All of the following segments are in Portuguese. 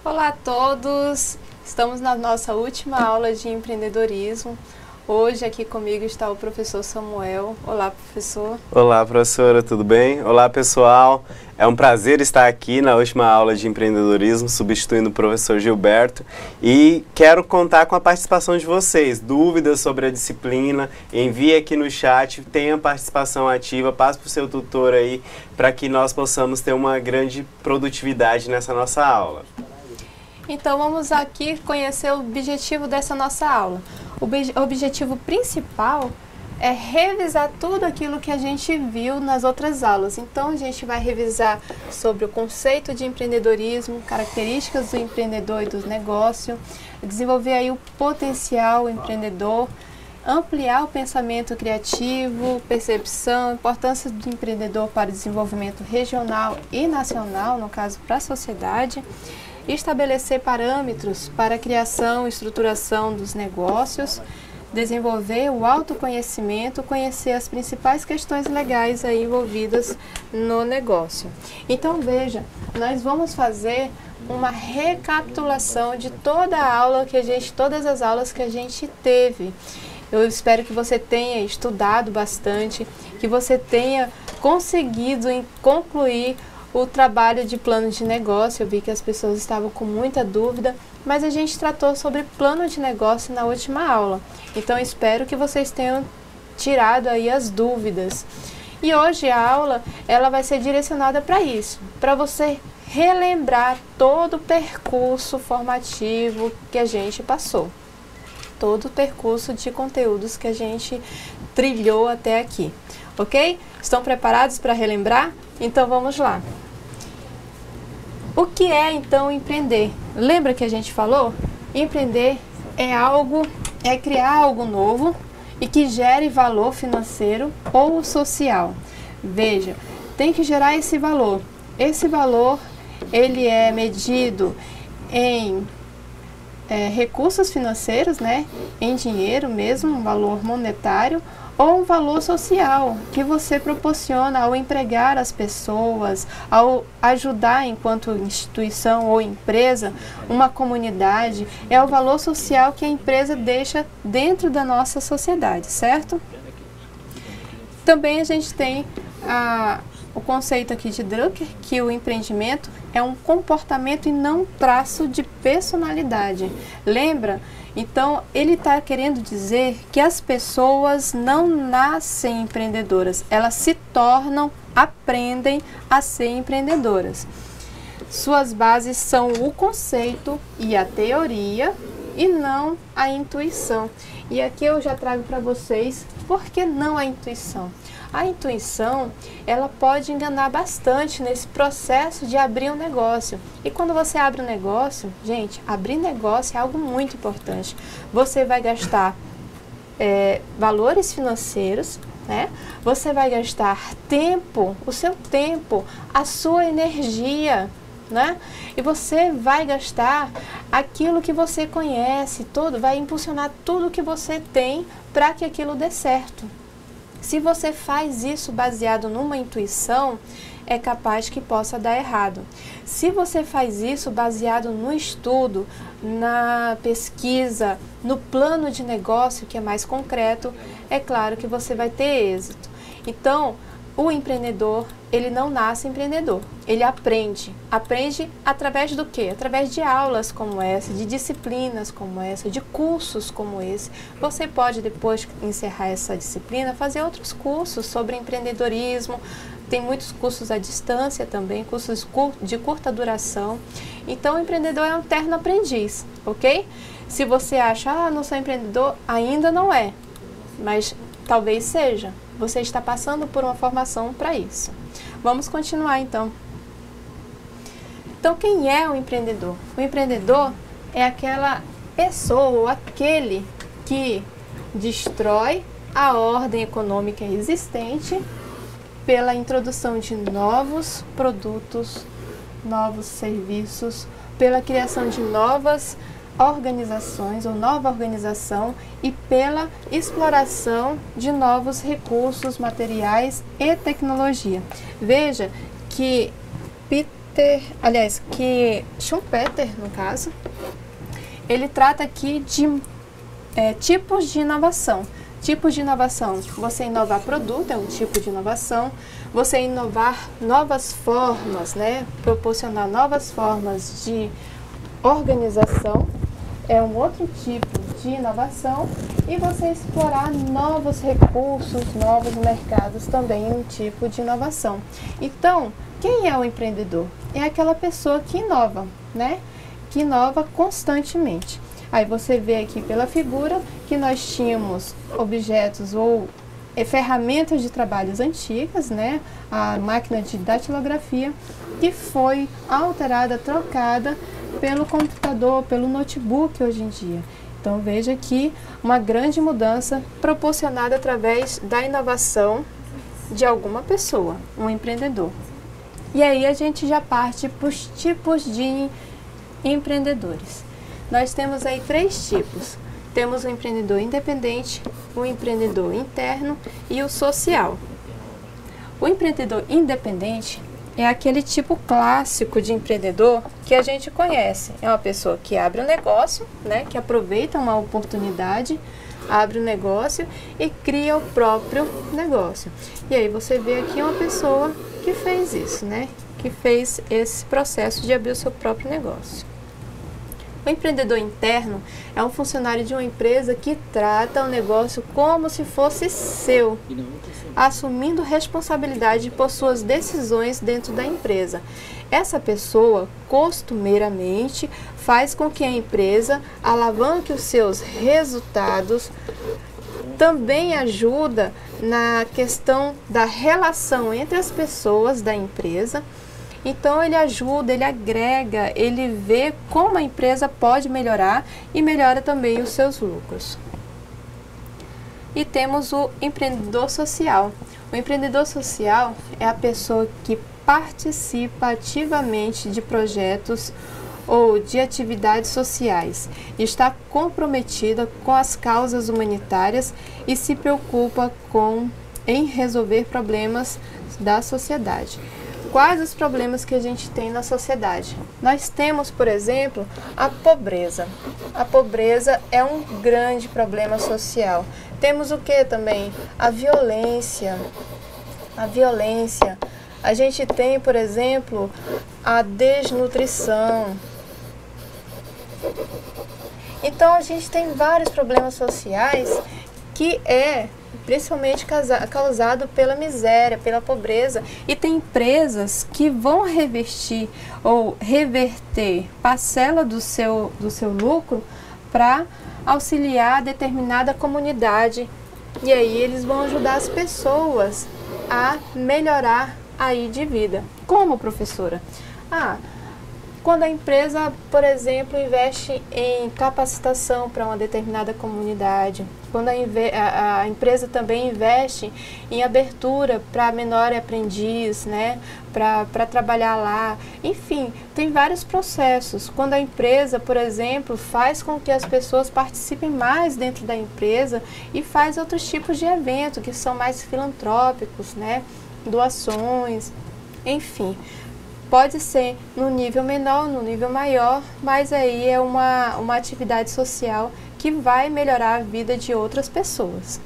Olá a todos! Estamos na nossa última aula de empreendedorismo. Hoje aqui comigo está o professor Samuel. Olá, professor. Olá, professora, tudo bem? Olá, pessoal. É um prazer estar aqui na última aula de empreendedorismo, substituindo o professor Gilberto. E quero contar com a participação de vocês. Dúvidas sobre a disciplina, envie aqui no chat, tenha participação ativa, passe para o seu tutor aí, para que nós possamos ter uma grande produtividade nessa nossa aula. Então vamos aqui conhecer o objetivo dessa nossa aula. O objetivo principal é revisar tudo aquilo que a gente viu nas outras aulas. Então a gente vai revisar sobre o conceito de empreendedorismo, características do empreendedor e do negócio, desenvolver aí o potencial empreendedor, ampliar o pensamento criativo, percepção, importância do empreendedor para o desenvolvimento regional e nacional, no caso para a sociedade, estabelecer parâmetros para a criação e estruturação dos negócios, desenvolver o autoconhecimento, conhecer as principais questões legais aí envolvidas no negócio. Então veja, nós vamos fazer uma recapitulação de toda a aula todas as aulas que a gente teve. Eu espero que você tenha estudado bastante, que você tenha conseguido concluir o trabalho de plano de negócio. Eu vi que as pessoas estavam com muita dúvida, mas a gente tratou sobre plano de negócio na última aula. Então, espero que vocês tenham tirado aí as dúvidas. E hoje a aula, ela vai ser direcionada para isso, para você relembrar todo o percurso formativo que a gente passou. Todo o percurso de conteúdos que a gente trilhou até aqui, ok? Estão preparados para relembrar? Então vamos lá. O que é então empreender? Lembra que a gente falou? Empreender é criar algo novo e que gere valor financeiro ou social. Veja, tem que gerar esse valor. Esse valor, ele é medido em recursos financeiros, né? Em dinheiro mesmo, um valor monetário, ou um valor social que você proporciona ao empregar as pessoas, ao ajudar enquanto instituição ou empresa, uma comunidade. É o valor social que a empresa deixa dentro da nossa sociedade, certo? Também a gente tem o conceito aqui de Drucker, que o empreendimento é um comportamento e não um traço de personalidade. Lembra? Então, ele está querendo dizer que as pessoas não nascem empreendedoras, elas se tornam, aprendem a ser empreendedoras. Suas bases são o conceito e a teoria e não a intuição. E aqui eu já trago para vocês por que não a intuição. A intuição, ela pode enganar bastante nesse processo de abrir um negócio. E quando você abre um negócio, gente, abrir negócio é algo muito importante. Você vai gastar valores financeiros, né? Você vai gastar tempo, o seu tempo, a sua energia, né? E você vai gastar aquilo que você conhece, vai impulsionar tudo que você tem para que aquilo dê certo. Se você faz isso baseado numa intuição, é capaz que possa dar errado. Se você faz isso baseado no estudo, na pesquisa, no plano de negócio, que é mais concreto, é claro que você vai ter êxito. Então, o empreendedor, ele não nasce empreendedor, ele aprende. Aprende através do quê? Através de aulas como essa, de disciplinas como essa, de cursos como esse. Você pode, depois que encerrar essa disciplina, fazer outros cursos sobre empreendedorismo. Tem muitos cursos à distância também, cursos de curta duração. Então, o empreendedor é um eterno aprendiz, ok? Se você acha, não sou empreendedor, ainda não é, mas talvez seja. Você está passando por uma formação para isso. Vamos continuar então. Então, quem é o empreendedor? O empreendedor é aquela pessoa ou aquele que destrói a ordem econômica existente pela introdução de novos produtos, novos serviços, pela criação de novas organizações ou nova organização e pela exploração de novos recursos materiais e tecnologia. Veja que que Schumpeter, no caso, ele trata aqui de tipos de inovação. Tipos de inovação, você inovar produto é um tipo de inovação, você inovar novas formas, né? Proporcionar novas formas de organização é um outro tipo de inovação, e você explorar novos recursos, novos mercados também é um tipo de inovação. Então, quem é o empreendedor? É aquela pessoa que inova, né? Que inova constantemente. Aí você vê aqui pela figura que nós tínhamos objetos ou ferramentas de trabalhos antigas, né? A máquina de datilografia, que foi alterada, trocada pelo computador, pelo notebook hoje em dia. Então veja aqui uma grande mudança proporcionada através da inovação de alguma pessoa, um empreendedor. E aí a gente já parte para os tipos de empreendedores. Nós temos aí 3 tipos. Temos o empreendedor independente, o empreendedor interno e o social. O empreendedor independente é aquele tipo clássico de empreendedor que a gente conhece. É uma pessoa que abre um negócio, né, que aproveita uma oportunidade, abre um negócio e cria o próprio negócio. E aí você vê aqui uma pessoa que fez isso, né, que fez esse processo de abrir o seu próprio negócio. O empreendedor interno é um funcionário de uma empresa que trata o negócio como se fosse seu, assumindo responsabilidade por suas decisões dentro da empresa. Essa pessoa, costumeiramente, faz com que a empresa alavanque os seus resultados, também ajuda na questão da relação entre as pessoas da empresa. Então ele ajuda, ele agrega, ele vê como a empresa pode melhorar e melhora também os seus lucros. E temos o empreendedor social. O empreendedor social é a pessoa que participa ativamente de projetos ou de atividades sociais, está comprometida com as causas humanitárias e se preocupa em resolver problemas da sociedade. Quais os problemas que a gente tem na sociedade? Nós temos, por exemplo, a pobreza. A pobreza é um grande problema social. Temos o que também? A violência. A violência. A gente tem, por exemplo, a desnutrição. Então, a gente tem vários problemas sociais que principalmente causado pela miséria, pela pobreza, e tem empresas que vão revertir ou reverter parcela do seu lucro para auxiliar determinada comunidade, e aí eles vão ajudar as pessoas a melhorar aí de vida. Como, professora? Quando a empresa, por exemplo, investe em capacitação para uma determinada comunidade, quando a empresa também investe em abertura para menor aprendiz, né, para trabalhar lá, enfim, tem vários processos. Quando a empresa, por exemplo, faz com que as pessoas participem mais dentro da empresa e faz outros tipos de eventos que são mais filantrópicos, né, doações, enfim. Pode ser no nível menor, no nível maior, mas aí é uma atividade social que vai melhorar a vida de outras pessoas.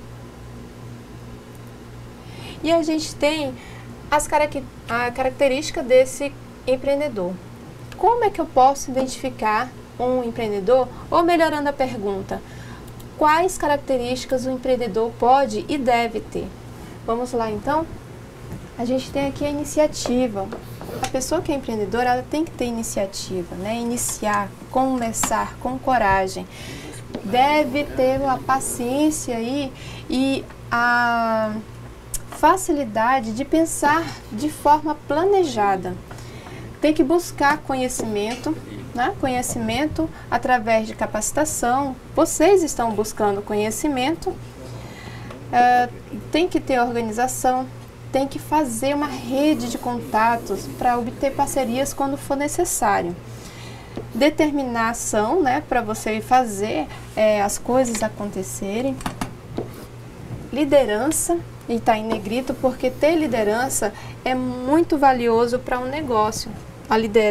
E a gente tem a característica desse empreendedor. Como é que eu posso identificar um empreendedor? Ou melhorando a pergunta, quais características o empreendedor pode e deve ter? Vamos lá então? A gente tem aqui a iniciativa. A pessoa que é empreendedora, ela tem que ter iniciativa, né? Iniciar, começar com coragem. Deve ter a paciência aí e a facilidade de pensar de forma planejada. Tem que buscar conhecimento, né? Conhecimento através de capacitação. Vocês estão buscando conhecimento. Tem que ter organização. Tem que fazer uma rede de contatos para obter parcerias quando for necessário. Determinação, né, para você fazer as coisas acontecerem. Liderança, e está em negrito porque ter liderança é muito valioso para um negócio.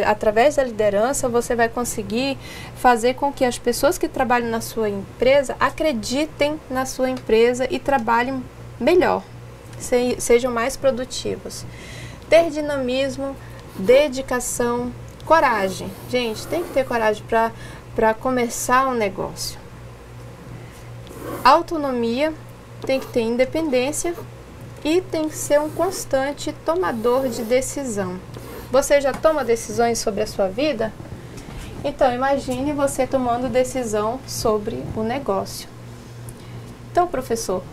através da liderança, você vai conseguir fazer com que as pessoas que trabalham na sua empresa acreditem na sua empresa e trabalhem melhor, sejam mais produtivos. Ter dinamismo, dedicação, coragem. Gente, tem que ter coragem para começar um negócio. Autonomia, tem que ter independência e tem que ser um constante tomador de decisão. Você já toma decisões sobre a sua vida? Então, imagine você tomando decisão sobre o negócio. Então, professor,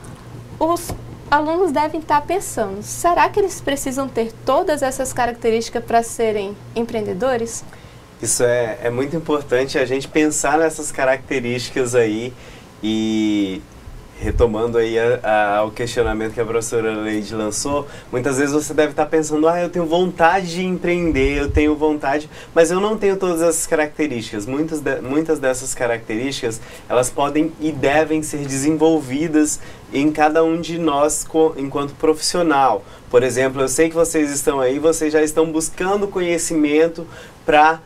os alunos devem estar pensando, será que eles precisam ter todas essas características para serem empreendedores? Isso é muito importante, a gente pensar nessas características aí. E retomando aí o questionamento que a professora Leide lançou, muitas vezes você deve estar pensando, eu tenho vontade de empreender, eu tenho vontade, mas eu não tenho todas essas características. Muitas dessas características, elas podem e devem ser desenvolvidas em cada um de nós enquanto profissional. Por exemplo, eu sei que vocês estão aí, vocês já estão buscando conhecimento para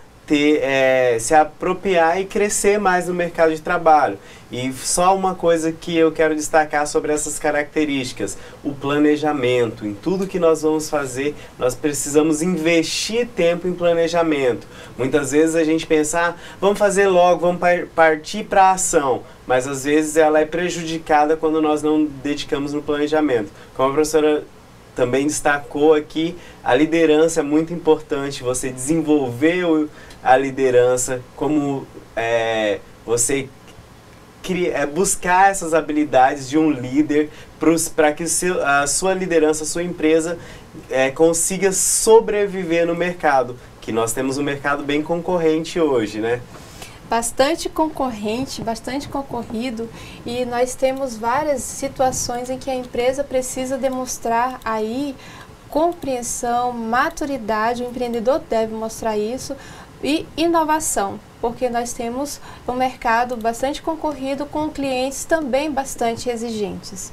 se apropriar e crescer mais no mercado de trabalho. E só uma coisa que eu quero destacar sobre essas características, o planejamento. Em tudo que nós vamos fazer, nós precisamos investir tempo em planejamento. Muitas vezes a gente pensa, vamos fazer logo, vamos partir para a ação, mas às vezes ela é prejudicada quando nós não dedicamos no planejamento. Como a professora também destacou aqui, a liderança é muito importante, você desenvolver a liderança, como você buscar essas habilidades de um líder para que a sua liderança, a sua empresa consiga sobreviver no mercado, que nós temos um mercado bem concorrente hoje, né? Bastante concorrente, bastante concorrido, e nós temos várias situações em que a empresa precisa demonstrar aí compreensão, maturidade, o empreendedor deve mostrar isso, e inovação, porque nós temos um mercado bastante concorrido com clientes também bastante exigentes.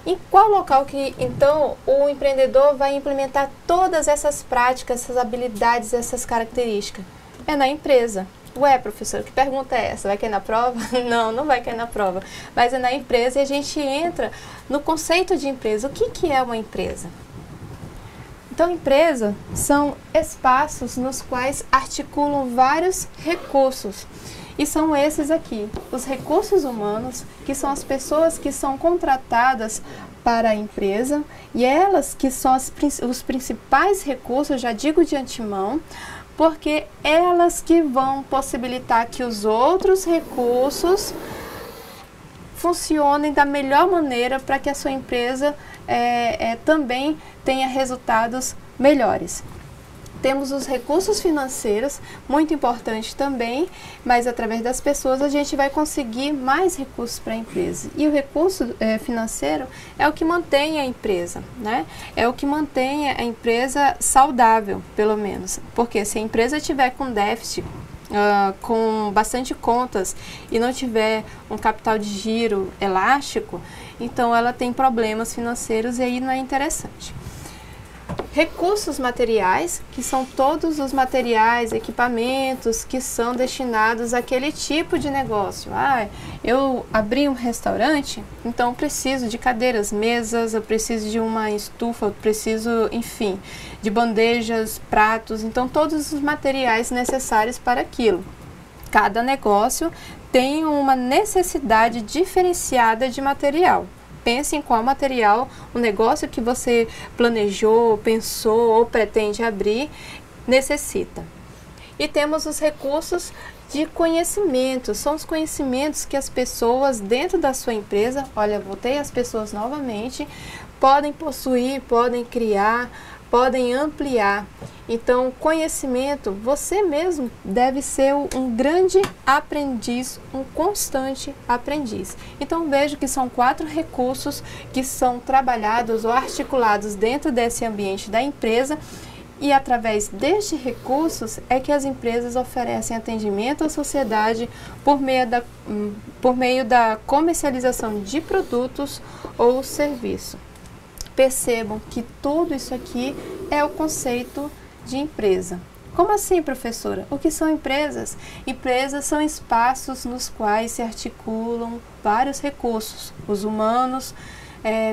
Em qual local que, então, o empreendedor vai implementar todas essas práticas, essas habilidades, essas características? É na empresa. Ué, professor, que pergunta é essa? Vai cair na prova? Não, não vai cair na prova. Mas é na empresa e a gente entra no conceito de empresa. O que é uma empresa? Então, empresa são espaços nos quais articulam vários recursos. E são esses aqui, os recursos humanos, que são as pessoas que são contratadas para a empresa, e elas que são os principais recursos, já digo de antemão, porque elas que vão possibilitar que os outros recursos funcionem da melhor maneira para que a sua empresa também tenha resultados melhores. Temos os recursos financeiros, muito importante também, mas através das pessoas a gente vai conseguir mais recursos para a empresa. E o recurso financeiro é o que mantém a empresa, né? É o que mantém a empresa saudável, pelo menos. Porque se a empresa tiver com déficit, com bastante contas e não tiver um capital de giro elástico, então ela tem problemas financeiros e aí não é interessante. Recursos materiais, que são todos os materiais, equipamentos que são destinados àquele tipo de negócio. Eu abri um restaurante, então eu preciso de cadeiras, mesas, eu preciso de uma estufa, eu preciso, enfim, de bandejas, pratos, então todos os materiais necessários para aquilo. Cada negócio tem uma necessidade diferenciada de material. Pense em qual material o negócio que você planejou, pensou ou pretende abrir necessita. E temos os recursos de conhecimento, são os conhecimentos que as pessoas dentro da sua empresa, olha, voltei as pessoas novamente, podem possuir, podem criar, podem ampliar. Então, conhecimento, você mesmo deve ser um grande aprendiz, um constante aprendiz. Então, vejo que são 4 recursos que são trabalhados ou articulados dentro desse ambiente da empresa, e através destes recursos é que as empresas oferecem atendimento à sociedade por meio da comercialização de produtos ou serviço. Percebam que tudo isso aqui é o conceito de empresa. Como assim, professora? O que são empresas? Empresas são espaços nos quais se articulam vários recursos, os humanos,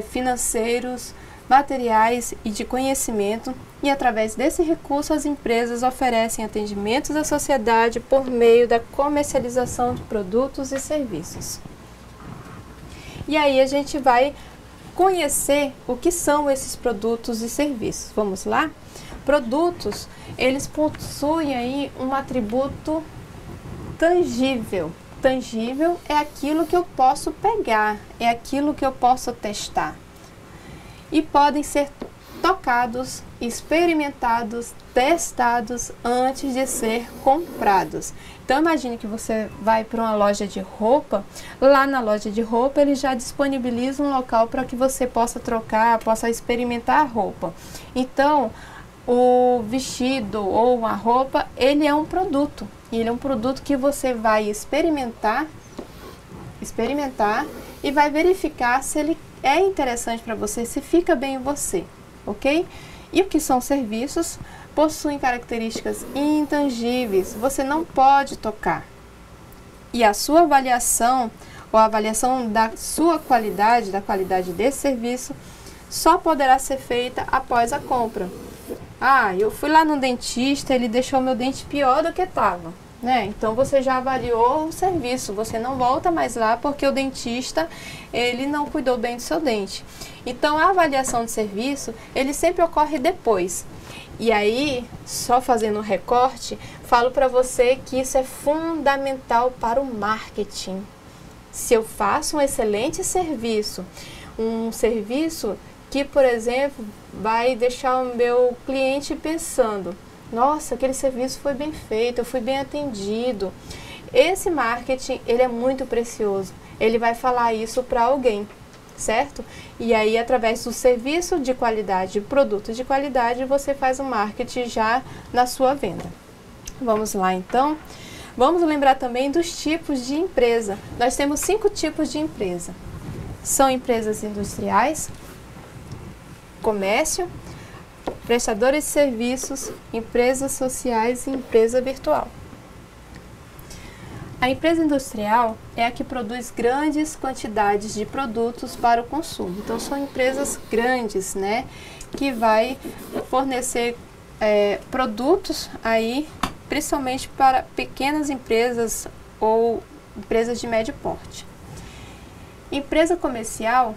financeiros, materiais e de conhecimento, e através desse recurso as empresas oferecem atendimentos à sociedade por meio da comercialização de produtos e serviços. E aí a gente vai conhecer o que são esses produtos e serviços. Vamos lá? Produtos, eles possuem aí um atributo tangível. Tangível é aquilo que eu posso pegar, é aquilo que eu posso testar. E podem ser tocados, experimentados, testados antes de ser comprados. Então imagine que você vai para uma loja de roupa, lá na loja de roupa ele já disponibiliza um local para que você possa trocar, possa experimentar a roupa. Então o vestido ou a roupa, ele é um produto. Ele é um produto que você vai experimentar e vai verificar se ele é interessante para você, se fica bem em você, ok? E o que são serviços? Possuem características intangíveis, você não pode tocar. E a sua avaliação, ou a avaliação da sua qualidade, da qualidade desse serviço, só poderá ser feita após a compra. Ah, eu fui lá no dentista, ele deixou meu dente pior do que estava, né? Então você já avaliou o serviço, você não volta mais lá porque o dentista, ele não cuidou bem do seu dente. Então a avaliação de serviço, ele sempre ocorre depois. E aí, só fazendo um recorte, falo para você que isso é fundamental para o marketing. Se eu faço um excelente serviço, um serviço que, por exemplo, vai deixar o meu cliente pensando: nossa, aquele serviço foi bem feito, eu fui bem atendido. Esse marketing, ele é muito precioso. Ele vai falar isso para alguém, certo? E aí, através do serviço de qualidade, produto de qualidade, você faz o marketing já na sua venda. Vamos lá, então. Vamos lembrar também dos tipos de empresa. Nós temos 5 tipos de empresa. São empresas industriais, comércio, prestadores de serviços, empresas sociais e empresa virtual. A empresa industrial é a que produz grandes quantidades de produtos para o consumo. Então, são empresas grandes, né, que vai fornecer produtos aí, principalmente para pequenas empresas ou empresas de médio porte. Empresa comercial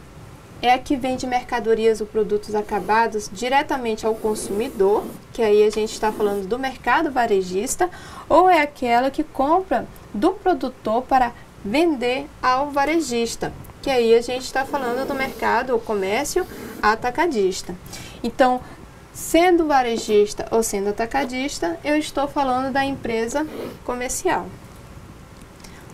é a que vende mercadorias ou produtos acabados diretamente ao consumidor, que aí a gente está falando do mercado varejista, ou é aquela que compra do produtor para vender ao varejista, que aí a gente está falando do mercado ou comércio atacadista. Então, sendo varejista ou sendo atacadista, eu estou falando da empresa comercial.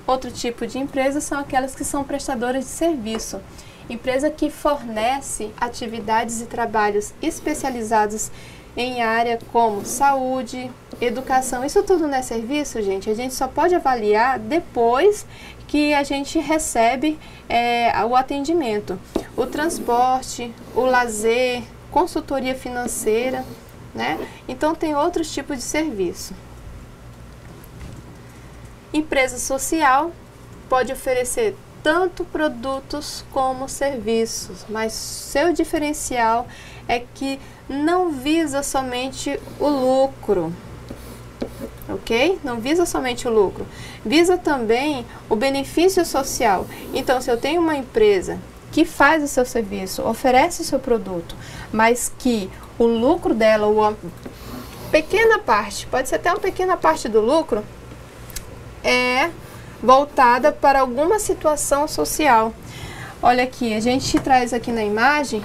Outro tipo de empresa são aquelas que são prestadoras de serviço. Empresa que fornece atividades e trabalhos especializados em área como saúde, educação. Isso tudo não é serviço, gente. A gente só pode avaliar depois que a gente recebe o atendimento. O transporte, o lazer, consultoria financeira, né? Então tem outros tipos de serviço. Empresa social pode oferecer tanto produtos como serviços, mas seu diferencial é que não visa somente o lucro, ok? Não visa somente o lucro, visa também o benefício social. Então, se eu tenho uma empresa que faz o seu serviço, oferece o seu produto, mas que o lucro dela, ou uma pequena parte, pode ser até uma pequena parte do lucro, é voltada para alguma situação social. Olha aqui, a gente traz aqui na imagem,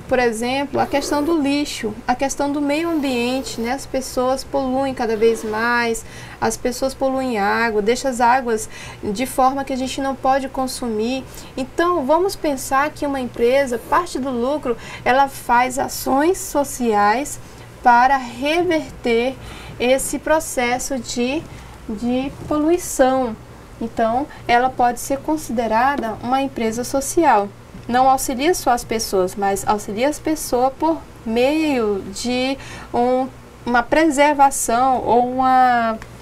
por exemplo, a questão do lixo, a questão do meio ambiente, né? As pessoas poluem cada vez mais, as pessoas poluem água, deixam as águas de forma que a gente não pode consumir. Então, vamos pensar que uma empresa, parte do lucro, ela faz ações sociais para reverter esse processo de poluição. Então, ela pode ser considerada uma empresa social. Não auxilia só as pessoas, mas auxilia as pessoas por meio de um uma preservação ou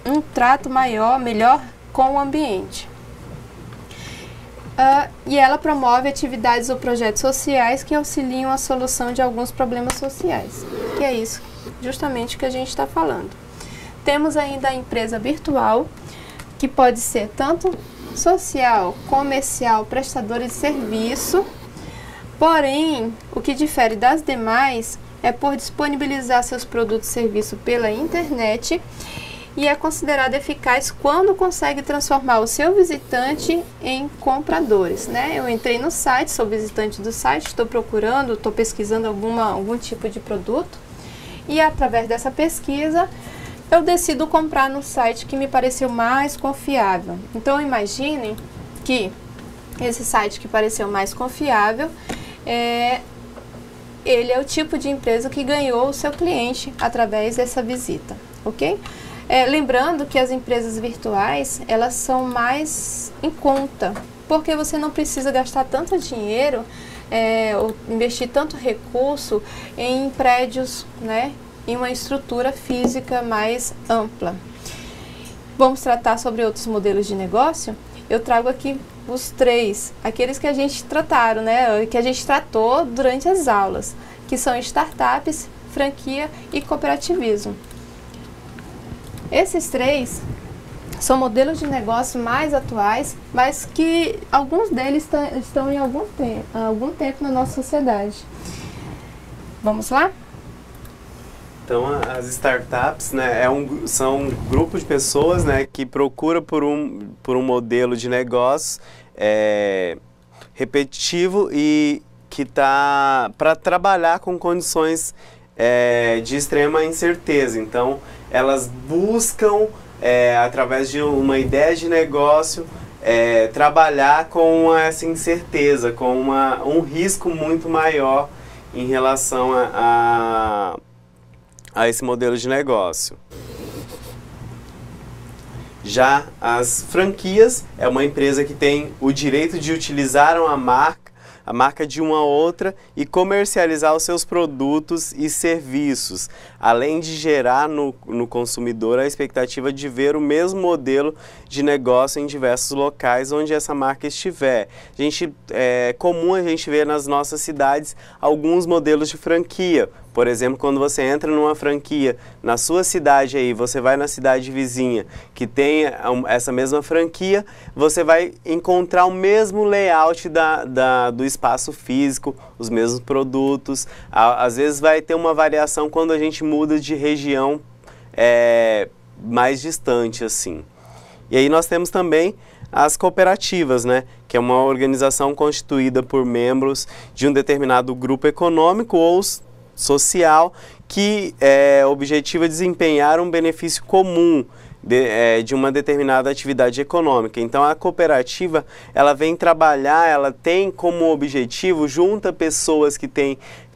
um trato melhor com o ambiente. E ela promove atividades ou projetos sociais que auxiliam a solução de alguns problemas sociais, que é isso justamente que a gente está falando. Temos ainda a empresa virtual, que pode ser tanto social, comercial, prestadora de serviço, porém, o que difere das demais é por disponibilizar seus produtos e serviços pela internet e é considerada eficaz quando consegue transformar o seu visitante em compradores, né? Eu entrei no site, sou visitante do site, estou procurando, estou pesquisando algum tipo de produto e através dessa pesquisa eu decido comprar no site que me pareceu mais confiável. Então imaginem que esse site que pareceu mais confiável ele é o tipo de empresa que ganhou o seu cliente através dessa visita, ok? Lembrando que as empresas virtuais, elas são mais em conta, porque você não precisa gastar tanto dinheiro, ou investir tanto recurso em prédios, né, em uma estrutura física mais ampla. Vamos tratar sobre outros modelos de negócio? Eu trago aqui os 3, aqueles que a gente trataram, né, que a gente tratou durante as aulas, que são startups, franquia e cooperativismo. Esses 3 são modelos de negócio mais atuais, mas que alguns deles estão em algum tempo na nossa sociedade. Vamos lá? Então, as startups, né, são um grupo de pessoas, né, que procura por um modelo de negócio repetitivo e que está para trabalhar com condições de extrema incerteza. Então, elas buscam, através de uma ideia de negócio, trabalhar com essa incerteza, com um risco muito maior em relação a esse modelo de negócio. Já as franquias é uma empresa que tem o direito de utilizar a marca de uma outra e comercializar os seus produtos e serviços, além de gerar no consumidor a expectativa de ver o mesmo modelo de negócio em diversos locais onde essa marca estiver. É comum a gente ver nas nossas cidades alguns modelos de franquia. Por exemplo, quando você entra numa franquia na sua cidade aí, você vai na cidade vizinha que tem essa mesma franquia, você vai encontrar o mesmo layout do espaço físico, os mesmos produtos. Às vezes vai ter uma variação quando a gente muda de região mais distante, assim. E aí nós temos também as cooperativas, né, que é uma organização constituída por membros de um determinado grupo econômico ou social que objetiva desempenhar um benefício comum de uma determinada atividade econômica. Então a cooperativa, ela vem trabalhar, ela tem como objetivo, junta pessoas que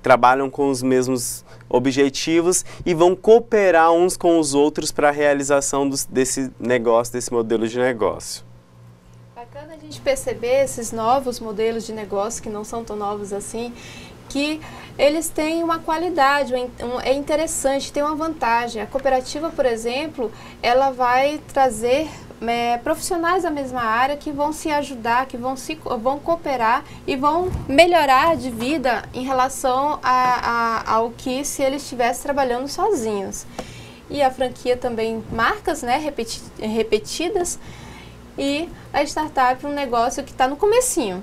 trabalham com os mesmos objetivos e vão cooperar uns com os outros para a realização desse negócio, desse modelo de negócio. Bacana a gente perceber esses novos modelos de negócio, que não são tão novos assim, que eles têm uma qualidade, é interessante, tem uma vantagem. A cooperativa, por exemplo, ela vai trazer profissionais da mesma área que vão se ajudar, que vão cooperar e vão melhorar de vida em relação ao que se eles estivessem trabalhando sozinhos. E a franquia também, marcas, né, repetidas, e a startup um negócio que está no comecinho,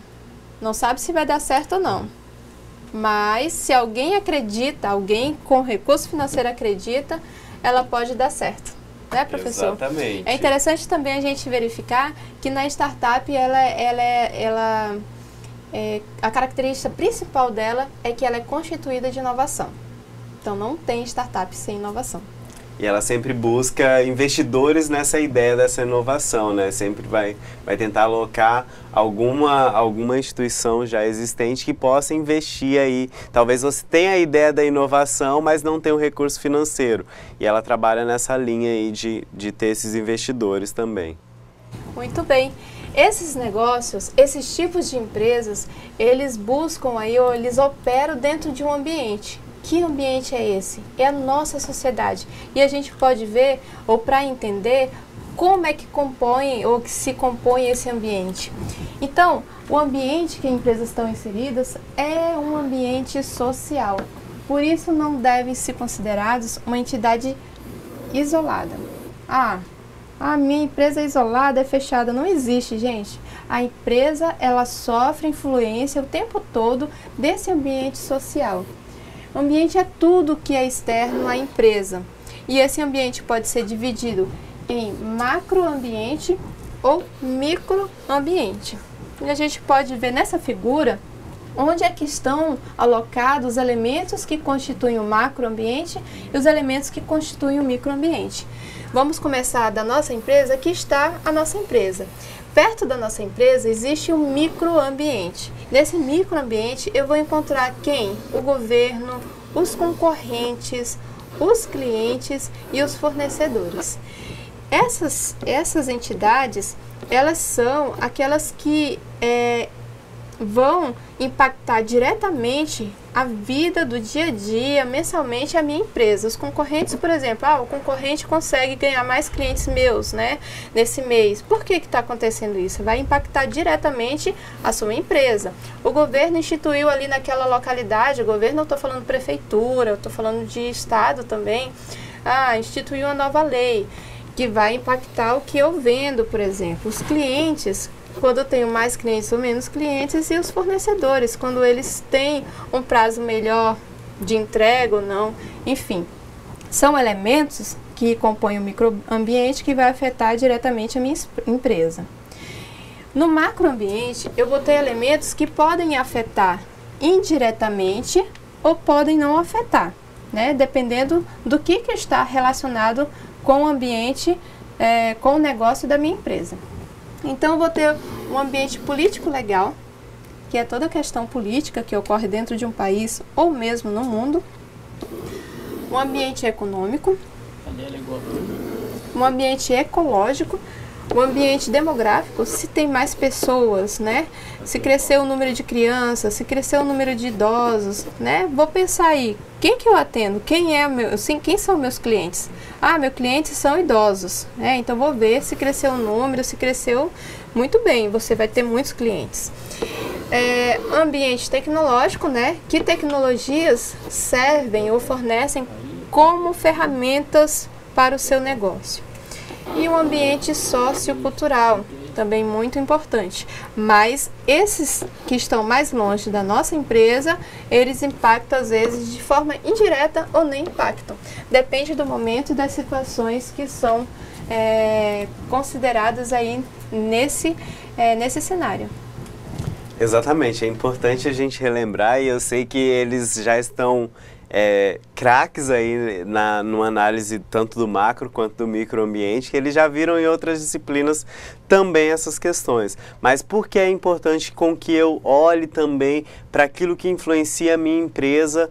não sabe se vai dar certo ou não. Mas se alguém acredita, alguém com recurso financeiro acredita, ela pode dar certo, né, professor? Exatamente. É interessante também a gente verificar que na startup a característica principal dela é que ela é constituída de inovação. Então não tem startup sem inovação. E ela sempre busca investidores nessa ideia dessa inovação, né? Sempre vai tentar alocar alguma instituição já existente que possa investir aí. Talvez você tenha a ideia da inovação, mas não tenha o recurso financeiro. E ela trabalha nessa linha aí de ter esses investidores também. Muito bem. Esses negócios, esses tipos de empresas, eles buscam aí, ou eles operam dentro de um ambiente. Que ambiente é esse? É a nossa sociedade. E a gente pode ver, ou para entender, como é que compõe ou que se compõe esse ambiente. Então, o ambiente que as empresas estão inseridas é um ambiente social. Por isso, não devem ser considerados uma entidade isolada. A minha empresa é isolada, é fechada. Não existe, gente. A empresa, ela sofre influência o tempo todo desse ambiente social. O ambiente é tudo que é externo à empresa. E esse ambiente pode ser dividido em macroambiente ou microambiente. E a gente pode ver nessa figura onde é que estão alocados os elementos que constituem o macroambiente e os elementos que constituem o microambiente. Vamos começar da nossa empresa. Aqui está a nossa empresa. Perto da nossa empresa existe um microambiente. Nesse microambiente eu vou encontrar quem? O governo, os concorrentes, os clientes e os fornecedores. Essas entidades, elas são aquelas que vão impactar diretamente a vida do dia a dia, mensalmente, a minha empresa. Os concorrentes, por exemplo, o concorrente consegue ganhar mais clientes meus, né, nesse mês. Por que está acontecendo isso? Vai impactar diretamente a sua empresa. O governo instituiu ali naquela localidade, o governo, eu estou falando prefeitura, eu estou falando de estado também, instituiu uma nova lei que vai impactar o que eu vendo, por exemplo. Os clientes, quando eu tenho mais clientes ou menos clientes, e os fornecedores, quando eles têm um prazo melhor de entrega ou não, enfim. São elementos que compõem o microambiente que vai afetar diretamente a minha empresa. No macroambiente, eu vou ter elementos que podem afetar indiretamente ou podem não afetar, né? Dependendo do que está relacionado com o ambiente, com o negócio da minha empresa. Então, eu vou ter um ambiente político-legal, que é toda a questão política que ocorre dentro de um país ou mesmo no mundo. Um ambiente econômico, um ambiente ecológico, um ambiente demográfico, se tem mais pessoas, né? Se crescer o número de crianças, se crescer o número de idosos, né? Vou pensar aí, quem que eu atendo? Quem são meus clientes? Meus clientes são idosos, né? Então vou ver se cresceu o número, se cresceu muito bem, você vai ter muitos clientes. Ambiente tecnológico, né? Que tecnologias servem ou fornecem como ferramentas para o seu negócio. E um ambiente sociocultural, também muito importante. Mas esses que estão mais longe da nossa empresa, eles impactam às vezes de forma indireta ou nem impactam. Depende do momento e das situações que são consideradas aí nesse cenário. Exatamente, é importante a gente relembrar, e eu sei que eles já estão craques aí numa análise tanto do macro quanto do microambiente, que eles já viram em outras disciplinas também essas questões. Mas por que é importante com que eu olhe também para aquilo que influencia a minha empresa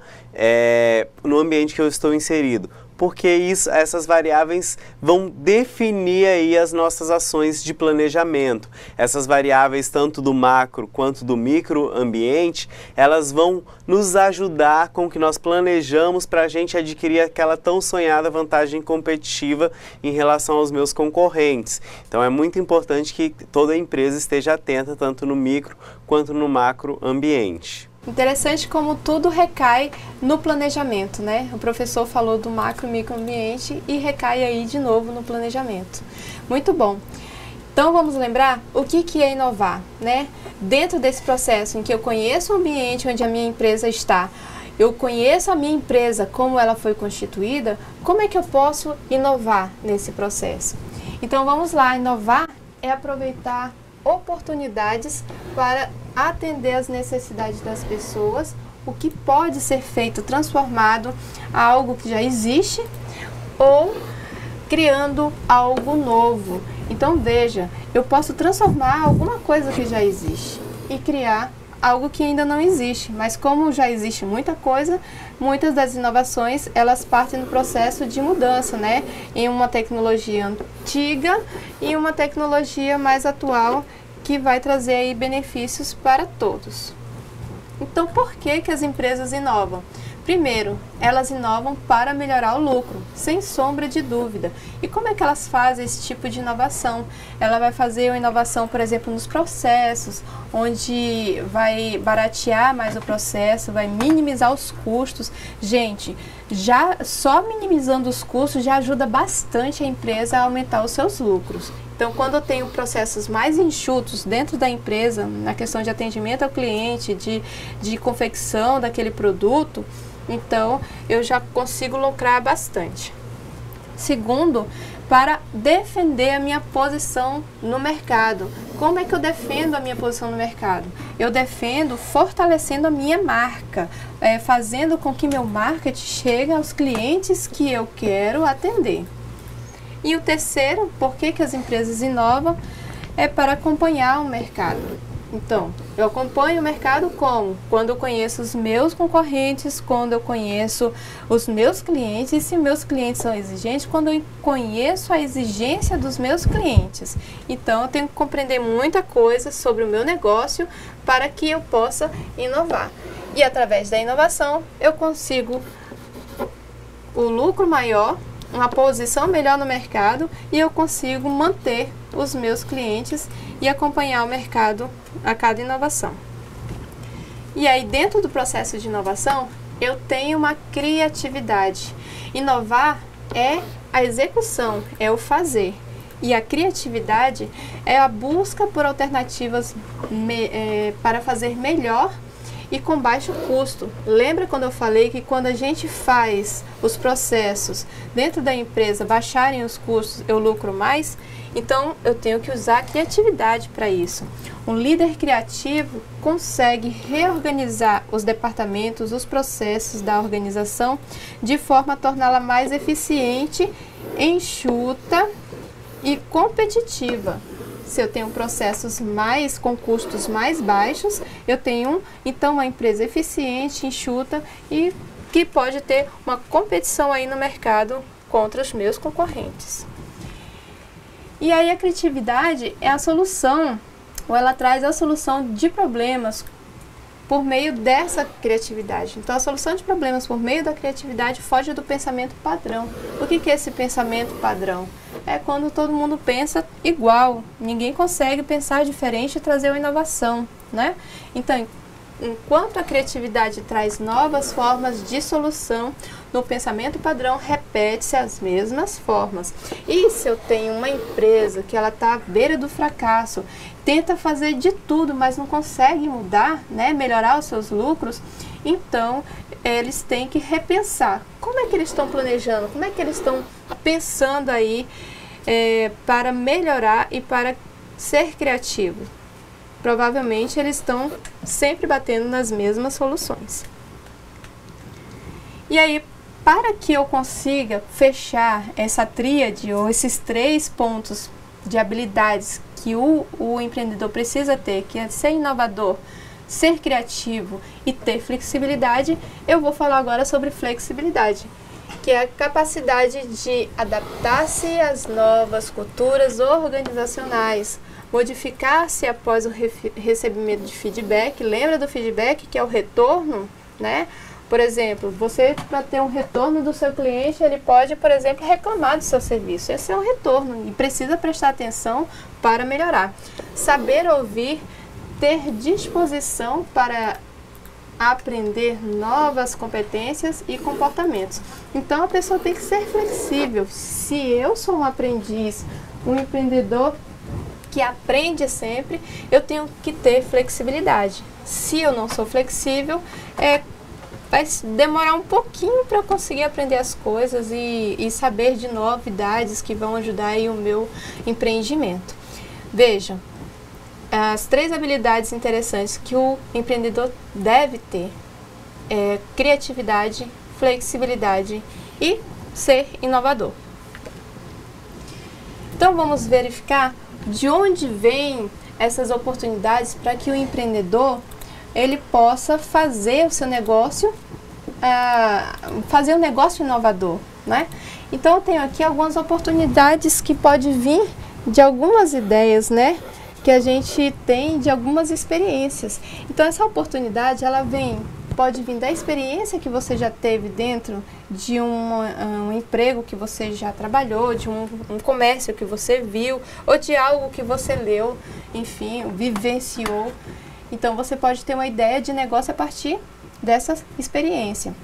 no ambiente que eu estou inserido? Porque essas variáveis vão definir aí as nossas ações de planejamento. Essas variáveis, tanto do macro quanto do microambiente, elas vão nos ajudar com que nós planejamos para a gente adquirir aquela tão sonhada vantagem competitiva em relação aos meus concorrentes. Então é muito importante que toda empresa esteja atenta tanto no micro quanto no macroambiente. Interessante como tudo recai no planejamento, né? O professor falou do macro e microambiente e recai aí de novo no planejamento. Muito bom. Então vamos lembrar o que é inovar, né? Dentro desse processo em que eu conheço o ambiente onde a minha empresa está, eu conheço a minha empresa, como ela foi constituída, como é que eu posso inovar nesse processo? Então vamos lá, inovar é aproveitar oportunidades para atender às necessidades das pessoas, o que pode ser feito, transformado a algo que já existe ou criando algo novo. Então veja, eu posso transformar alguma coisa que já existe e criar algo que ainda não existe, mas como já existe muita coisa, muitas das inovações, elas partem no processo de mudança, né? Em uma tecnologia antiga e uma tecnologia mais atual que vai trazer aí benefícios para todos. Então, por que as empresas inovam? Primeiro, elas inovam para melhorar o lucro, sem sombra de dúvida. E como é que elas fazem esse tipo de inovação? Ela vai fazer uma inovação, por exemplo, nos processos, onde vai baratear mais o processo, vai minimizar os custos. Gente, já só minimizando os custos já ajuda bastante a empresa a aumentar os seus lucros. Então, quando eu tenho processos mais enxutos dentro da empresa, na questão de atendimento ao cliente, de confecção daquele produto, então eu já consigo lucrar bastante. Segundo, para defender a minha posição no mercado. Como é que eu defendo a minha posição no mercado? Eu defendo fortalecendo a minha marca, fazendo com que meu marketing chegue aos clientes que eu quero atender. E o terceiro, por que as empresas inovam? É para acompanhar o mercado. Então, eu acompanho o mercado como? Quando eu conheço os meus concorrentes, quando eu conheço os meus clientes, e se meus clientes são exigentes, quando eu conheço a exigência dos meus clientes. Então, eu tenho que compreender muita coisa sobre o meu negócio para que eu possa inovar. E através da inovação, eu consigo o lucro maior, uma posição melhor no mercado e eu consigo manter os meus clientes e acompanhar o mercado a cada inovação. E aí, dentro do processo de inovação, eu tenho uma criatividade. Inovar é a execução, é o fazer. E a criatividade é a busca por alternativas para fazer melhor e com baixo custo. Lembra quando eu falei que quando a gente faz os processos dentro da empresa baixarem os custos, eu lucro mais? Então, eu tenho que usar a criatividade para isso. Um líder criativo consegue reorganizar os departamentos, os processos da organização, de forma a torná-la mais eficiente, enxuta e competitiva. Se eu tenho processos com custos mais baixos, eu tenho então uma empresa eficiente, enxuta e que pode ter uma competição aí no mercado contra os meus concorrentes. E aí a criatividade é a solução, ou ela traz a solução de problemas por meio dessa criatividade. Então, a solução de problemas por meio da criatividade foge do pensamento padrão. O que é esse pensamento padrão? É quando todo mundo pensa igual, ninguém consegue pensar diferente e trazer uma inovação, né? Então, enquanto a criatividade traz novas formas de solução, no pensamento padrão repete-se as mesmas formas. E se eu tenho uma empresa que ela está à beira do fracasso, tenta fazer de tudo, mas não consegue mudar, né, melhorar os seus lucros, então eles têm que repensar. Como é que eles estão planejando? Como é que eles estão pensando aí para melhorar e para ser criativos? Provavelmente eles estão sempre batendo nas mesmas soluções. E aí, para que eu consiga fechar essa tríade ou esses 3 pontos de habilidades que o empreendedor precisa ter, que é ser inovador, ser criativo e ter flexibilidade, eu vou falar agora sobre flexibilidade, que é a capacidade de adaptar-se às novas culturas organizacionais, modificar-se após o recebimento de feedback. Lembra do feedback, que é o retorno, né? Por exemplo, você, para ter um retorno do seu cliente, ele pode, por exemplo, reclamar do seu serviço. Esse é um retorno e precisa prestar atenção para melhorar. Saber ouvir, ter disposição para aprender novas competências e comportamentos. Então, a pessoa tem que ser flexível. Se eu sou um aprendiz, um empreendedor que aprende sempre, eu tenho que ter flexibilidade. Se eu não sou flexível, vai demorar um pouquinho para eu conseguir aprender as coisas e saber de novidades que vão ajudar aí o meu empreendimento. Vejam, as 3 habilidades interessantes que o empreendedor deve ter é criatividade, flexibilidade e ser inovador. Então vamos verificar de onde vêm essas oportunidades para que o empreendedor ele possa fazer o seu negócio, fazer um negócio inovador, né? Então eu tenho aqui algumas oportunidades que podem vir de algumas ideias, né, que a gente tem de algumas experiências. Então essa oportunidade ela pode vir da experiência que você já teve dentro de um emprego que você já trabalhou, de um comércio que você viu, ou de algo que você leu, enfim, vivenciou. Então, você pode ter uma ideia de negócio a partir dessa experiência.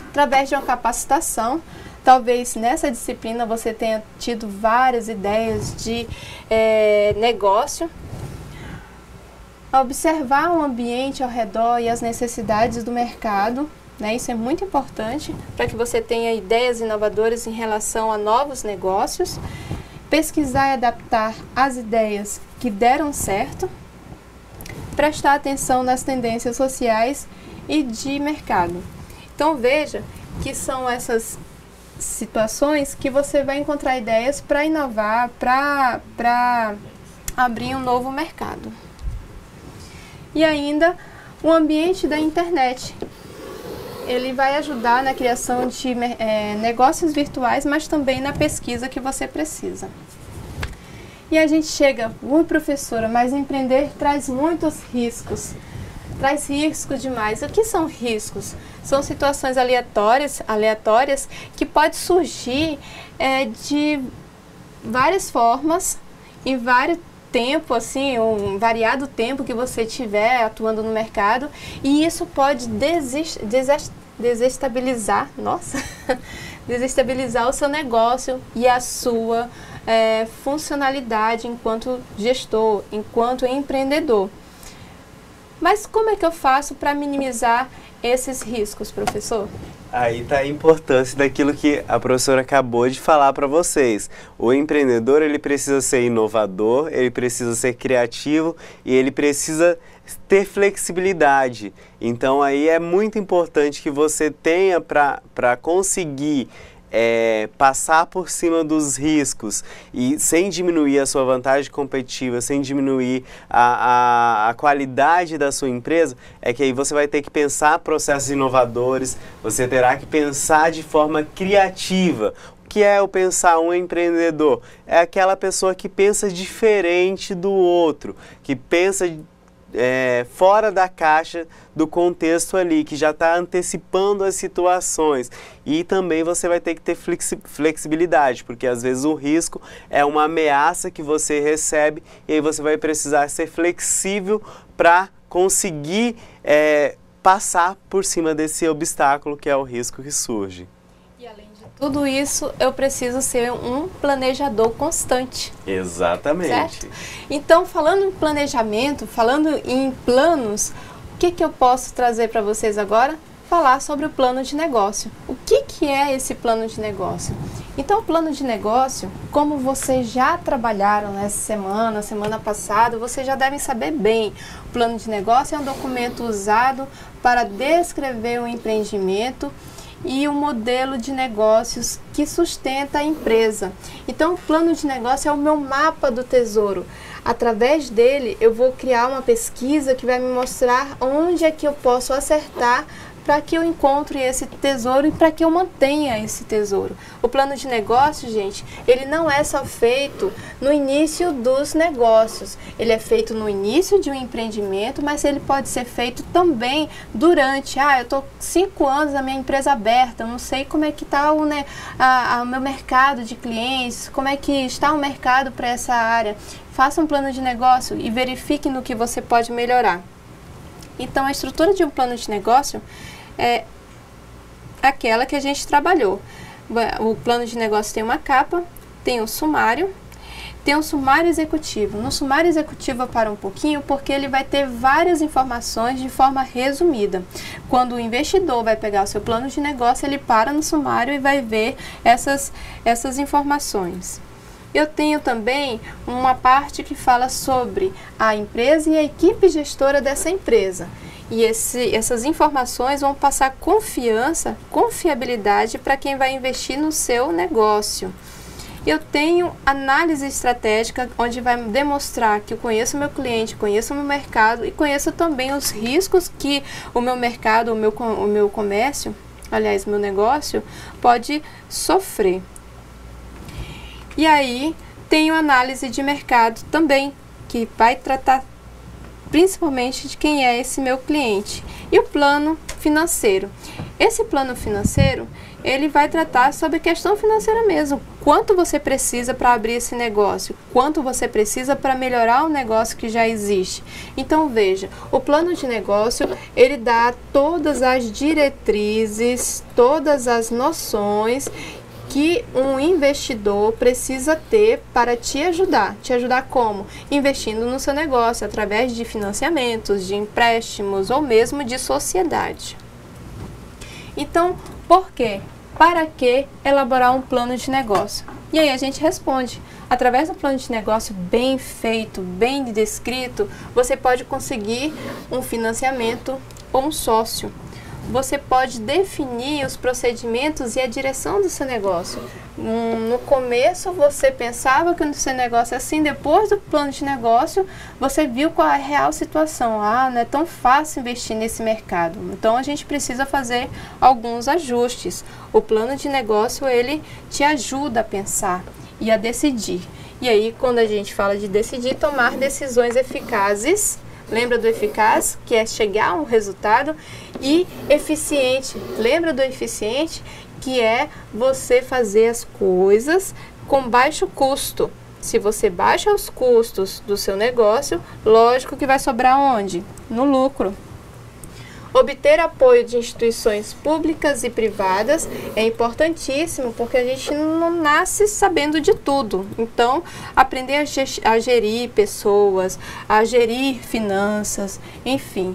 Através de uma capacitação, talvez nessa disciplina você tenha tido várias ideias de negócio. Observar o ambiente ao redor e as necessidades do mercado, né? Isso é muito importante para que você tenha ideias inovadoras em relação a novos negócios. Pesquisar e adaptar as ideias que deram certo. Prestar atenção nas tendências sociais e de mercado. Então veja que são essas situações que você vai encontrar ideias para inovar, para abrir um novo mercado. E ainda o ambiente da internet. Ele vai ajudar na criação de negócios virtuais, mas também na pesquisa que você precisa. E a gente chega, professora, mas empreender traz muitos riscos. Traz risco demais. O que são riscos? São situações aleatórias que podem surgir de várias formas, em vários tempo, assim, um variado tempo que você tiver atuando no mercado, e isso pode desestabilizar, desestabilizar o seu negócio e a sua funcionalidade enquanto gestor, enquanto empreendedor. Mas como é que eu faço para minimizar esses riscos, professor? Aí está a importância daquilo que a professora acabou de falar para vocês. O empreendedor, ele precisa ser inovador, ele precisa ser criativo e ele precisa ter flexibilidade. Então aí é muito importante que você tenha para conseguir passar por cima dos riscos e sem diminuir a sua vantagem competitiva, sem diminuir a qualidade da sua empresa, é que aí você vai ter que pensar processos inovadores, você terá que pensar de forma criativa. O que é o pensar um empreendedor? É aquela pessoa que pensa diferente do outro, que pensa fora da caixa do contexto ali, que já está antecipando as situações. E também você vai ter que ter flexibilidade, porque às vezes o risco é uma ameaça que você recebe e aí você vai precisar ser flexível para conseguir passar por cima desse obstáculo que é o risco que surge. E além de tudo isso, eu preciso ser um planejador constante. Exatamente. Certo? Então, falando em planejamento, falando em planos, o que eu posso trazer para vocês agora? Falar sobre o plano de negócio. O que é esse plano de negócio? Então, o plano de negócio, como vocês já trabalharam nessa semana passada, vocês já devem saber bem. O plano de negócio é um documento usado para descrever o empreendimento e o modelo de negócios que sustenta a empresa. Então, o plano de negócio é o meu mapa do tesouro. Através dele, eu vou criar uma pesquisa que vai me mostrar onde é que eu posso acertar para que eu encontre esse tesouro e para que eu mantenha esse tesouro. O plano de negócio, gente, ele não é só feito no início dos negócios. Ele é feito no início de um empreendimento, mas ele pode ser feito também durante. Eu estou 5 anos na minha empresa aberta, eu não sei como é que está o meu mercado de clientes, como é que está o mercado para essa área. Faça um plano de negócio e verifique no que você pode melhorar. Então, a estrutura de um plano de negócio é aquela que a gente trabalhou. O plano de negócio tem uma capa, tem um sumário executivo. No sumário executivo eu paro um pouquinho porque ele vai ter várias informações de forma resumida. Quando o investidor vai pegar o seu plano de negócio, ele para no sumário e vai ver essas informações. Eu tenho também uma parte que fala sobre a empresa e a equipe gestora dessa empresa. E essas informações vão passar confiabilidade para quem vai investir no seu negócio. Eu tenho análise estratégica, onde vai demonstrar que eu conheço o meu cliente, conheço o meu mercado e conheço também os riscos que o meu mercado, o meu comércio, aliás, meu negócio, pode sofrer. E aí, tenho análise de mercado também, que vai tratar principalmente de quem é esse meu cliente. E o plano financeiro. Esse plano financeiro, ele vai tratar sobre a questão financeira mesmo. Quanto você precisa para abrir esse negócio? Quanto você precisa para melhorar o negócio que já existe? Então, veja, o plano de negócio, ele dá todas as diretrizes, todas as noções que um investidor precisa ter para te ajudar. Te ajudar como? Investindo no seu negócio, através de financiamentos, de empréstimos ou mesmo de sociedade. Então, por quê? Para que elaborar um plano de negócio? E aí a gente responde. Através do plano de negócio bem feito, bem descrito, você pode conseguir um financiamento ou um sócio. Você pode definir os procedimentos e a direção do seu negócio. No começo você pensava que o seu negócio é assim, depois do plano de negócio você viu qual é a real situação. Não é tão fácil investir nesse mercado. Então a gente precisa fazer alguns ajustes. O plano de negócio, ele te ajuda a pensar e a decidir. E aí, quando a gente fala de decidir, tomar decisões eficazes. Lembra do eficaz, que é chegar a um resultado, e eficiente. Lembra do eficiente, que é você fazer as coisas com baixo custo. Se você baixa os custos do seu negócio, lógico que vai sobrar onde? No lucro. Obter apoio de instituições públicas e privadas é importantíssimo, porque a gente não nasce sabendo de tudo. Então, aprender a gerir pessoas, a gerir finanças, enfim,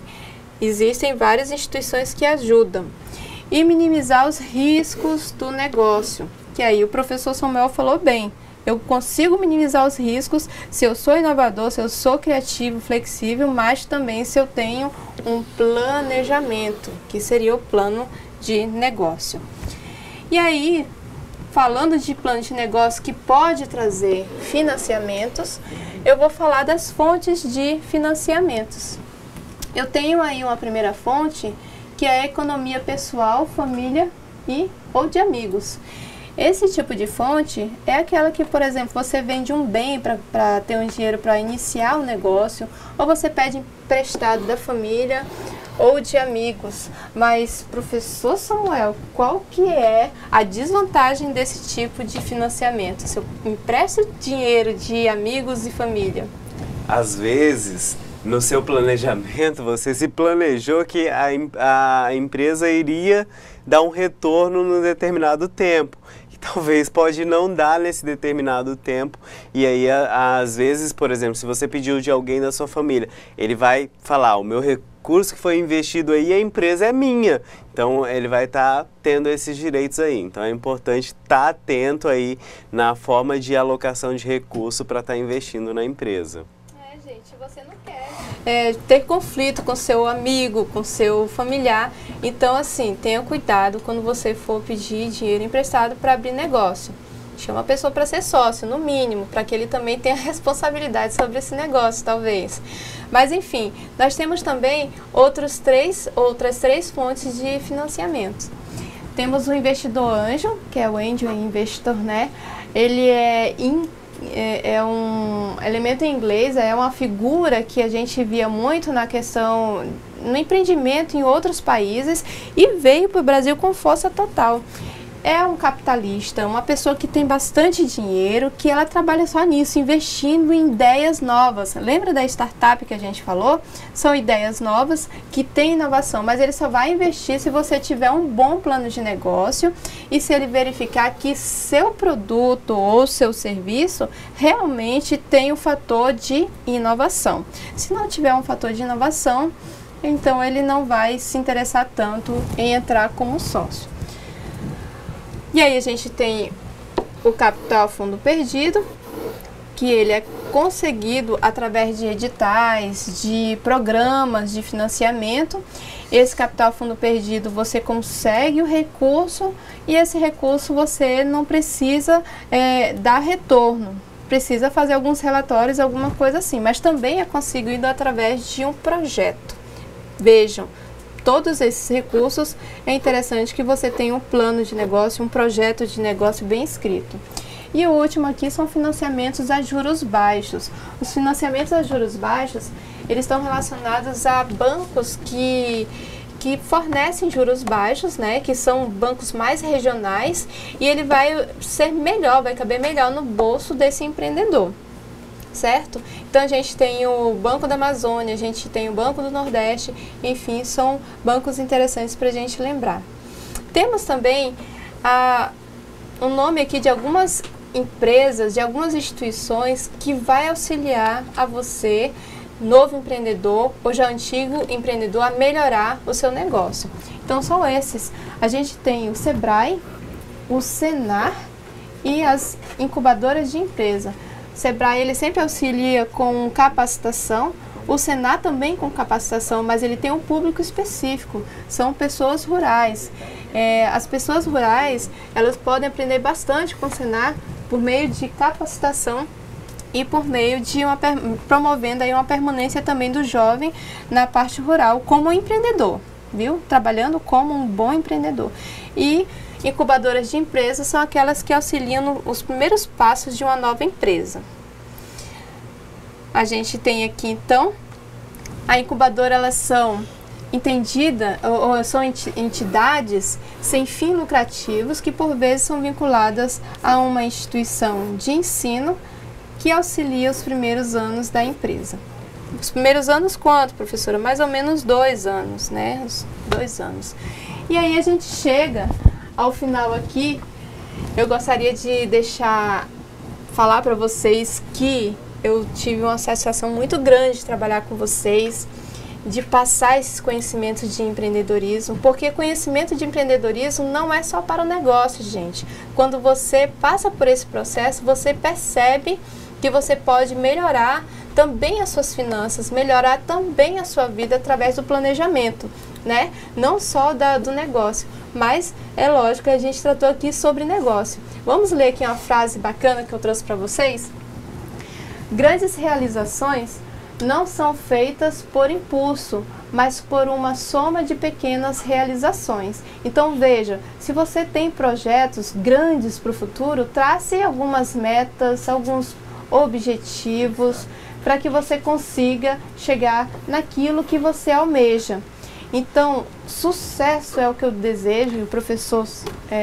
existem várias instituições que ajudam. E minimizar os riscos do negócio, que aí o professor Samuel falou bem. Eu consigo minimizar os riscos se eu sou inovador, se eu sou criativo, flexível, mas também se eu tenho um planejamento, que seria o plano de negócio. E aí, falando de plano de negócio que pode trazer financiamentos, eu vou falar das fontes de financiamentos. Eu tenho aí uma primeira fonte, que é a economia pessoal, família ou de amigos. Esse tipo de fonte é aquela que, por exemplo, você vende um bem para ter um dinheiro para iniciar um negócio, ou você pede emprestado da família ou de amigos. Mas, professor Samuel, qual que é a desvantagem desse tipo de financiamento? Se eu empresto dinheiro de amigos e família? Às vezes, no seu planejamento, você se planejou que a empresa iria dar um retorno num determinado tempo. Talvez pode não dar nesse determinado tempo, e aí às vezes, por exemplo, se você pediu de alguém da sua família, ele vai falar, o meu recurso que foi investido aí, a empresa é minha, então ele vai estar tendo esses direitos aí. Então é importante estar atento aí na forma de alocação de recurso para estar investindo na empresa. Gente, você não quer ter conflito com seu amigo, com seu familiar. Então, assim, tenha cuidado quando você for pedir dinheiro emprestado para abrir negócio. Chama a pessoa para ser sócio, no mínimo, para que ele também tenha responsabilidade sobre esse negócio, talvez. Mas, enfim, nós temos também outras três fontes de financiamento. Temos o investidor anjo, que é o Angel Investor, né? Ele é um elemento em inglês, é uma figura que a gente via muito na questão, no empreendimento em outros países, e veio para o Brasil com força total. É um capitalista, uma pessoa que tem bastante dinheiro, que ela trabalha só nisso, investindo em ideias novas. Lembra da startup que a gente falou? São ideias novas que têm inovação, mas ele só vai investir se você tiver um bom plano de negócio e se ele verificar que seu produto ou seu serviço realmente tem um fator de inovação. Se não tiver um fator de inovação, então ele não vai se interessar tanto em entrar como sócio. E aí a gente tem o capital fundo perdido, que ele é conseguido através de editais, de programas de financiamento. Esse capital fundo perdido, você consegue o recurso e esse recurso você não precisa dar retorno. Precisa fazer alguns relatórios, alguma coisa assim, mas também é conseguido através de um projeto. Vejam, todos esses recursos, é interessante que você tenha um plano de negócio, um projeto de negócio bem escrito. E o último aqui são financiamentos a juros baixos. Os financiamentos a juros baixos, eles estão relacionados a bancos que fornecem juros baixos, né, que são bancos mais regionais, e ele vai ser melhor, vai caber melhor no bolso desse empreendedor, certo? Então a gente tem o Banco da Amazônia, a gente tem o Banco do Nordeste, enfim, são bancos interessantes para a gente lembrar. Temos também o nome aqui de algumas empresas, de algumas instituições que vai auxiliar a você, novo empreendedor ou já antigo empreendedor, a melhorar o seu negócio. Então são esses. A gente tem o Sebrae, o Senar e as incubadoras de empresa. O Sebrae, ele sempre auxilia com capacitação, o Senar também com capacitação, mas ele tem um público específico, são pessoas rurais. As pessoas rurais, elas podem aprender bastante com o Senar por meio de capacitação e por meio de promovendo aí uma permanência também do jovem na parte rural como empreendedor, viu? Trabalhando como um bom empreendedor. E incubadoras de empresas são aquelas que auxiliam os primeiros passos de uma nova empresa. A gente tem aqui então, a incubadora, elas são ou são entidades sem fins lucrativos que por vezes são vinculadas a uma instituição de ensino que auxilia os primeiros anos da empresa. Os primeiros anos quanto, professora? Mais ou menos 2 anos, né? Os 2 anos. E aí a gente chega ao final aqui, eu gostaria de falar para vocês que eu tive uma satisfação muito grande de trabalhar com vocês, de passar esses conhecimentos de empreendedorismo, porque conhecimento de empreendedorismo não é só para o negócio, gente. Quando você passa por esse processo, você percebe que você pode melhorar também as suas finanças, melhorar também a sua vida através do planejamento, né? Não só do negócio, mas é lógico que a gente tratou aqui sobre negócio. Vamos ler aqui uma frase bacana que eu trouxe para vocês? Grandes realizações não são feitas por impulso, mas por uma soma de pequenas realizações. Então veja, se você tem projetos grandes para o futuro, trace algumas metas, alguns objetivos, para que você consiga chegar naquilo que você almeja. Então, sucesso é o que eu desejo, o professor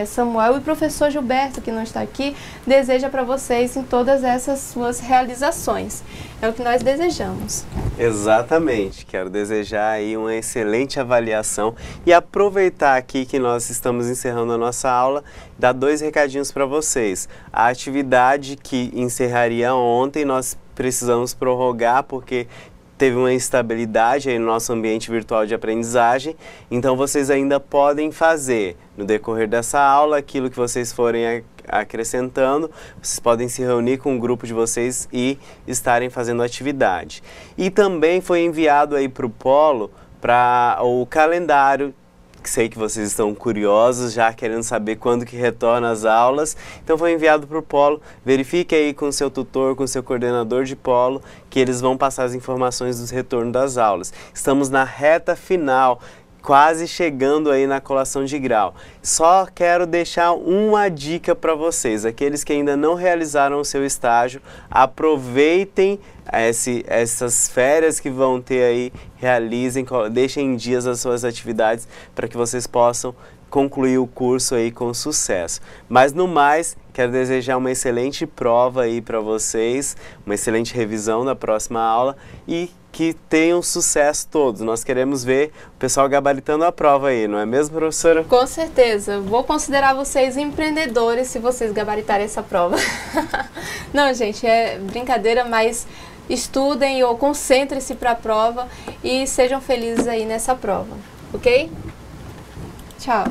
Samuel e o professor Gilberto, que não está aqui, deseja para vocês em todas essas suas realizações. É o que nós desejamos. Exatamente. Quero desejar aí uma excelente avaliação e aproveitar aqui que nós estamos encerrando a nossa aula, dar 2 recadinhos para vocês. A atividade que encerraria ontem, nós precisamos prorrogar porque teve uma instabilidade aí no nosso ambiente virtual de aprendizagem, então vocês ainda podem fazer no decorrer dessa aula aquilo que vocês forem acrescentando, vocês podem se reunir com o grupo de vocês e estarem fazendo atividade. E também foi enviado aí para o Polo o calendário, que sei que vocês estão curiosos, já querendo saber quando que retorna as aulas. Então foi enviado para o Polo, verifique aí com o seu tutor, com o seu coordenador de Polo, que eles vão passar as informações do retorno das aulas. Estamos na reta final, quase chegando aí na colação de grau. Só quero deixar uma dica para vocês, aqueles que ainda não realizaram o seu estágio, aproveitem essas férias que vão ter aí, realizem, deixem em dias as suas atividades para que vocês possam concluir o curso aí com sucesso. Mas no mais, quero desejar uma excelente prova aí para vocês, uma excelente revisão na próxima aula e que tenham sucesso todos. Nós queremos ver o pessoal gabaritando a prova aí, não é mesmo, professora? Com certeza. Vou considerar vocês empreendedores se vocês gabaritarem essa prova. Não, gente, é brincadeira, mas estudem ou concentrem-se para a prova e sejam felizes aí nessa prova, ok? Tchau!